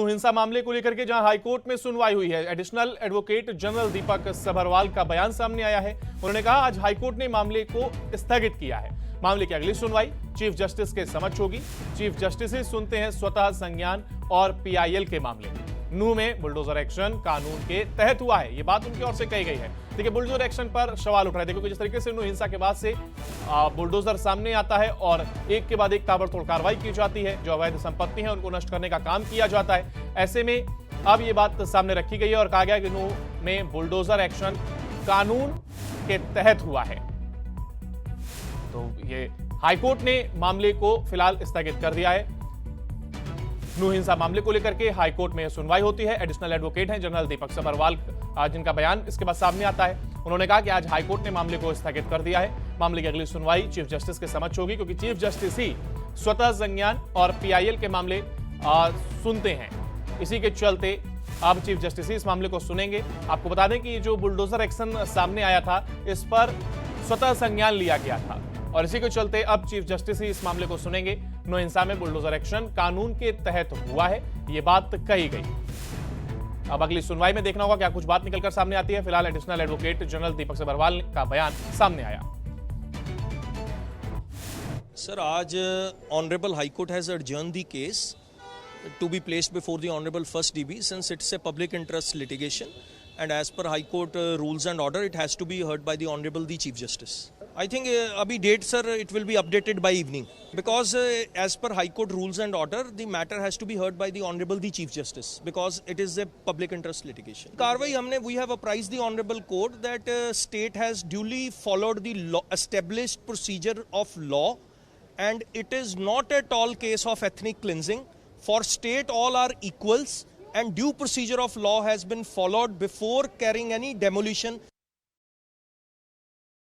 हिंसा मामले को लेकर के जहां हाईकोर्ट में सुनवाई हुई है। एडिशनल एडवोकेट जनरल दीपक सभरवाल का बयान सामने आया है। उन्होंने कहा आज हाईकोर्ट ने मामले को स्थगित किया है। मामले की अगली सुनवाई चीफ जस्टिस के समक्ष होगी। चीफ जस्टिस ही सुनते हैं स्वतः संज्ञान और पीआईएल के मामले। नूह में बुलडोजर एक्शन कानून के तहत हुआ है, ये बात उनकी ओर से कही गई है। देखिए, बुलडोजर एक्शन पर सवाल उठ रहे थे क्योंकि जिस तरीके से नूह हिंसा के बाद से बुलडोजर सामने आता है और एक के बाद एक ताबड़तोड़ कार्रवाई की जाती है, जो अवैध संपत्ति है उनको नष्ट करने का काम किया जाता है। ऐसे में अब ये बात सामने रखी गई है और कहा गया कि नूह में बुलडोजर एक्शन कानून के तहत हुआ है। तो ये हाईकोर्ट ने मामले को फिलहाल स्थगित कर दिया है। नूह हिंसा मामले को लेकर के हाईकोर्ट में सुनवाई होती है। एडिशनल एडवोकेट हैं जनरल दीपक सभरवाल, जिनका बयान इसके बाद सामने आता है। उन्होंने कहा कि आज हाईकोर्ट ने मामले को स्थगित कर दिया है। मामले की अगली सुनवाई चीफ जस्टिस के समक्ष होगी क्योंकि चीफ जस्टिस ही स्वतः संज्ञान और पीआईएल के मामले सुनते हैं। इसी के चलते अब चीफ जस्टिस ही इस मामले को सुनेंगे। आपको बता दें कि ये जो बुलडोजर एक्शन सामने आया था, इस पर स्वतः संज्ञान लिया गया था और इसी के चलते अब चीफ जस्टिस ही इस मामले को सुनेंगे। नूह हिंसा में बुलडोजर एक्शन कानून के तहत हुआ है, ये बात कही गई। अब अगली सुनवाई में देखना होगा क्या कुछ बात निकलकर सामने आती है। फिलहाल एडिशनल एडवोकेट जनरल दीपक सभरवाल का बयान सामने आया। सर, आज honourable high court has adjourned the case to be placed before the honorable first DB since it's a public interest litigation and as per high court rules and order it has to be heard by the honorable the chief justice. I think abhi date sir it will be updated by evening because as per high court rules and order the matter has to be heard by the honorable the chief justice because it is a public interest litigation. Karwai humne we have apprised the honorable court that state has duly followed the law, established procedure of law and it is not at all case of ethnic cleansing. For state all are equals and due procedure of law has been followed before carrying any demolition.